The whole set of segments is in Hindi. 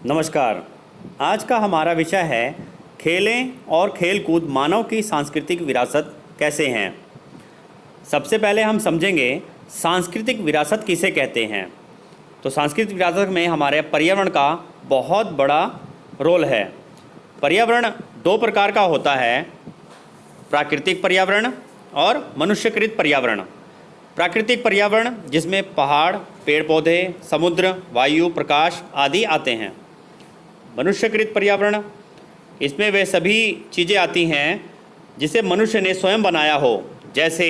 नमस्कार। आज का हमारा विषय है खेलें और खेल कूद मानव की सांस्कृतिक विरासत कैसे हैं। सबसे पहले हम समझेंगे सांस्कृतिक विरासत किसे कहते हैं। तो सांस्कृतिक विरासत में हमारे पर्यावरण का बहुत बड़ा रोल है। पर्यावरण दो प्रकार का होता है, प्राकृतिक पर्यावरण और मनुष्यकृत पर्यावरण। प्राकृतिक पर्यावरण जिसमें पहाड़, पेड़ पौधे, समुद्र, वायु, प्रकाश आदि आते हैं। मनुष्यकृत पर्यावरण, इसमें वे सभी चीज़ें आती हैं जिसे मनुष्य ने स्वयं बनाया हो, जैसे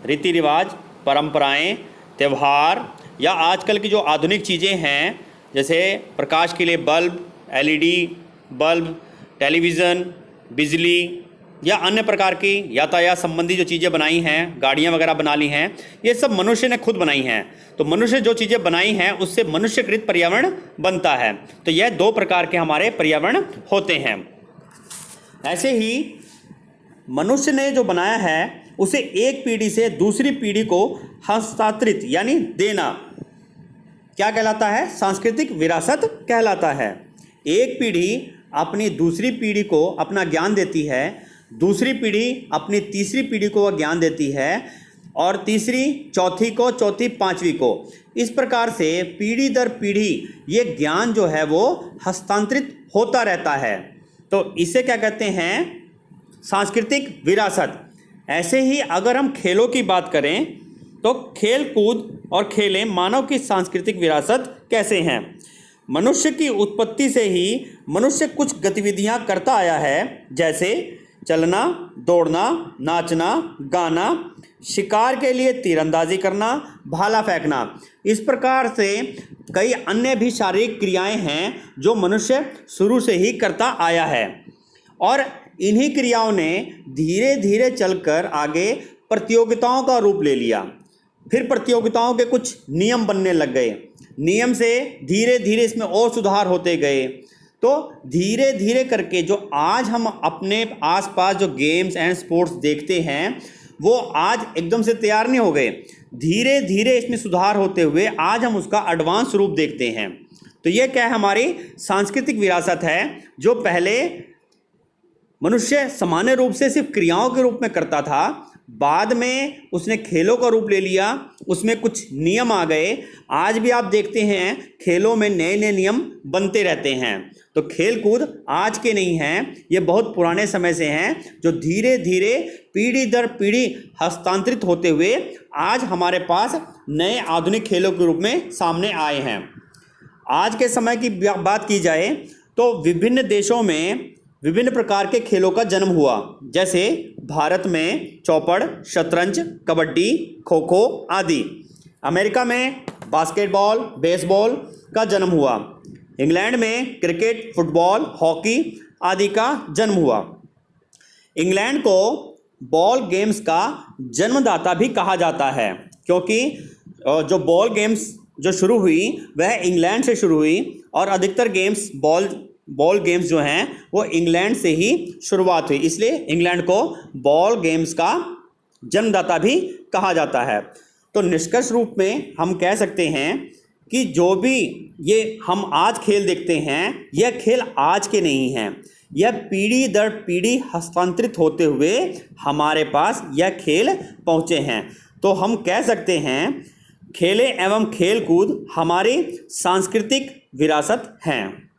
रीति रिवाज, परंपराएं, त्यौहार या आजकल की जो आधुनिक चीज़ें हैं जैसे प्रकाश के लिए बल्ब, एलईडी बल्ब, टेलीविज़न, बिजली या अन्य प्रकार की यातायात संबंधी जो चीज़ें बनाई हैं, गाड़ियाँ वगैरह बना ली हैं, ये सब मनुष्य ने खुद बनाई हैं। तो मनुष्य जो चीज़ें बनाई हैं उससे मनुष्यकृत पर्यावरण बनता है। तो यह दो प्रकार के हमारे पर्यावरण होते हैं। ऐसे ही मनुष्य ने जो बनाया है उसे एक पीढ़ी से दूसरी पीढ़ी को हस्तांतरित यानी देना क्या कहलाता है? सांस्कृतिक विरासत कहलाता है। एक पीढ़ी अपनी दूसरी पीढ़ी को अपना ज्ञान देती है, दूसरी पीढ़ी अपनी तीसरी पीढ़ी को वह ज्ञान देती है और तीसरी चौथी को, चौथी पांचवी को। इस प्रकार से पीढ़ी दर पीढ़ी ये ज्ञान जो है वो हस्तांतरित होता रहता है। तो इसे क्या कहते हैं? सांस्कृतिक विरासत। ऐसे ही अगर हम खेलों की बात करें तो खेल कूद और खेलें मानव की सांस्कृतिक विरासत कैसे हैं। मनुष्य की उत्पत्ति से ही मनुष्य कुछ गतिविधियां करता आया है, जैसे चलना, दौड़ना, नाचना, गाना, शिकार के लिए तीरंदाजी करना, भाला फेंकना। इस प्रकार से कई अन्य भी शारीरिक क्रियाएं हैं जो मनुष्य शुरू से ही करता आया है और इन्हीं क्रियाओं ने धीरे धीरे चलकर आगे प्रतियोगिताओं का रूप ले लिया। फिर प्रतियोगिताओं के कुछ नियम बनने लग गए, नियम से धीरे धीरे इसमें और सुधार होते गए। तो धीरे धीरे करके जो आज हम अपने आसपास जो गेम्स एंड स्पोर्ट्स देखते हैं वो आज एकदम से तैयार नहीं हो गए, धीरे धीरे इसमें सुधार होते हुए आज हम उसका एडवांस रूप देखते हैं। तो ये क्या है? हमारी सांस्कृतिक विरासत है जो पहले मनुष्य सामान्य रूप से सिर्फ क्रियाओं के रूप में करता था, बाद में उसने खेलों का रूप ले लिया, उसमें कुछ नियम आ गए। आज भी आप देखते हैं खेलों में नए नए नियम बनते रहते हैं। तो खेल कूद आज के नहीं हैं, ये बहुत पुराने समय से हैं जो धीरे धीरे पीढ़ी दर पीढ़ी हस्तांतरित होते हुए आज हमारे पास नए आधुनिक खेलों के रूप में सामने आए हैं। आज के समय की बात की जाए तो विभिन्न देशों में विभिन्न प्रकार के खेलों का जन्म हुआ, जैसे भारत में चौपड़, शतरंज, कबड्डी, खो खो आदि। अमेरिका में बास्केटबॉल, बेसबॉल का जन्म हुआ। इंग्लैंड में क्रिकेट, फुटबॉल, हॉकी आदि का जन्म हुआ। इंग्लैंड को बॉल गेम्स का जन्मदाता भी कहा जाता है, क्योंकि जो बॉल गेम्स जो शुरू हुई वह इंग्लैंड से शुरू हुई और अधिकतर गेम्स बॉल गेम्स जो हैं वो इंग्लैंड से ही शुरुआत हुई, इसलिए इंग्लैंड को बॉल गेम्स का जन्मदाता भी कहा जाता है। तो निष्कर्ष रूप में हम कह सकते हैं कि जो भी ये हम आज खेल देखते हैं यह खेल आज के नहीं हैं, यह पीढ़ी दर पीढ़ी हस्तांतरित होते हुए हमारे पास यह खेल पहुँचे हैं। तो हम कह सकते हैं खेलें एवं खेल कूद हमारी सांस्कृतिक विरासत हैं।